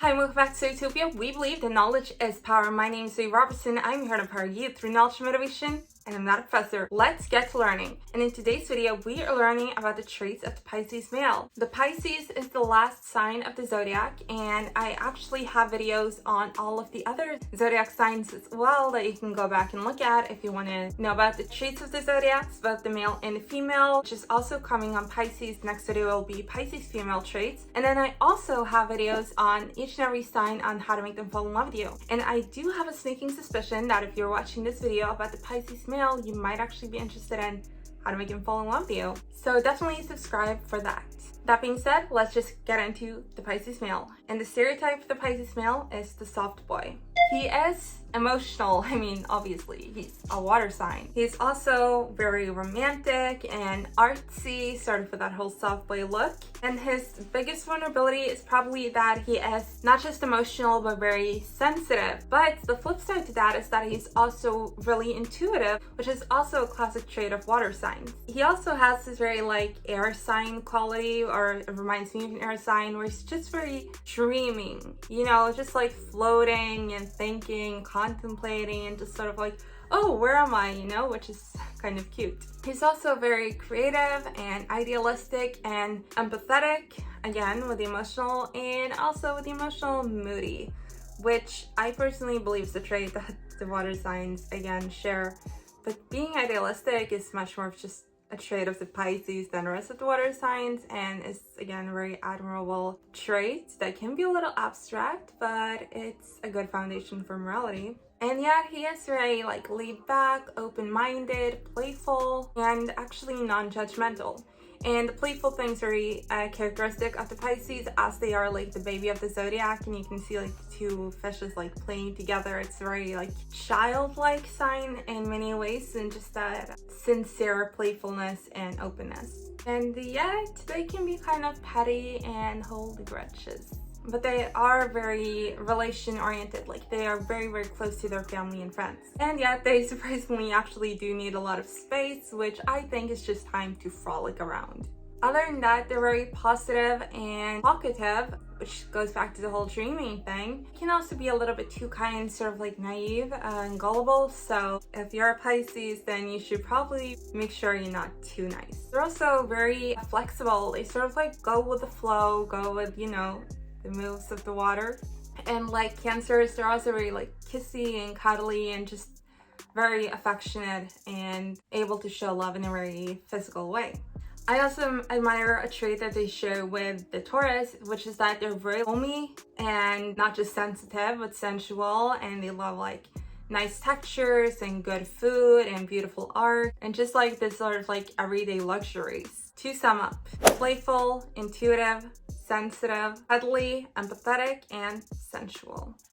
Hi, welcome back to Utopia. We believe that knowledge is power. My name is Zoe Robertson. I'm here to empower you through knowledge and motivation, and I'm not a professor. Let's get to learning. And in today's video, we are learning about the traits of the Pisces male. The Pisces is the last sign of the zodiac, and I actually have videos on all of the other zodiac signs as well that you can go back and look at if you want to know about the traits of the zodiacs, both the male and the female, which is also coming on Pisces. Next video will be Pisces female traits. And then I also have videos on each and every sign on how to make them fall in love with you. And I do have a sneaking suspicion that if you're watching this video about the Pisces male, you might actually be interested in how to make him fall in love with you. So definitely subscribe for that. That being said, let's just get into the Pisces male. And the stereotype for the Pisces male is the soft boy. He is emotional. I mean, obviously, he's a water sign. He's also very romantic and artsy, sort of with that whole soft boy look. And his biggest vulnerability is probably that he is not just emotional, but very sensitive. But the flip side to that is that he's also really intuitive, which is also a classic trait of water signs. He also has this very like air sign quality, or it reminds me of an air sign, where he's just very dreaming, you know, just like floating and thinking, contemplating, and just sort of like, oh, where am I, you know, which is kind of cute. He's also very creative and idealistic and empathetic, again with the emotional, and also with the emotional moody, which I personally believe is a trait that the water signs again share. But being idealistic is much more of just a trait of the Pisces than the rest of the water signs, and is again a very admirable trait that can be a little abstract, but it's a good foundation for morality. And yet he is very like laid back, open-minded, playful, and actually non-judgmental. And the playful things are very characteristic of the Pisces, as they are like the baby of the zodiac, and you can see like two fishes like playing together. It's very like childlike sign in many ways, and just that sincere playfulness and openness. And yet they can be kind of petty and hold grudges. But they are very relation oriented, like they are very, very close to their family and friends. And yet they surprisingly actually do need a lot of space, which I think is just time to frolic around. Other than that, they're very positive and talkative, which goes back to the whole dreaming thing. Can also be a little bit too kind, sort of like naive and gullible. So if you're a Pisces, then you should probably make sure you're not too nice. They're also very flexible. They sort of like go with the flow, go with, you know, the moves of the water. And like Cancers, they're also very like kissy and cuddly and just very affectionate and able to show love in a very physical way. I also admire a trait that they share with the Taurus, which is that they're very homey and not just sensitive, but sensual, and they love like nice textures and good food and beautiful art and just like this sort of like everyday luxuries. To sum up, playful, intuitive, sensitive, cuddly, empathetic, and sensual.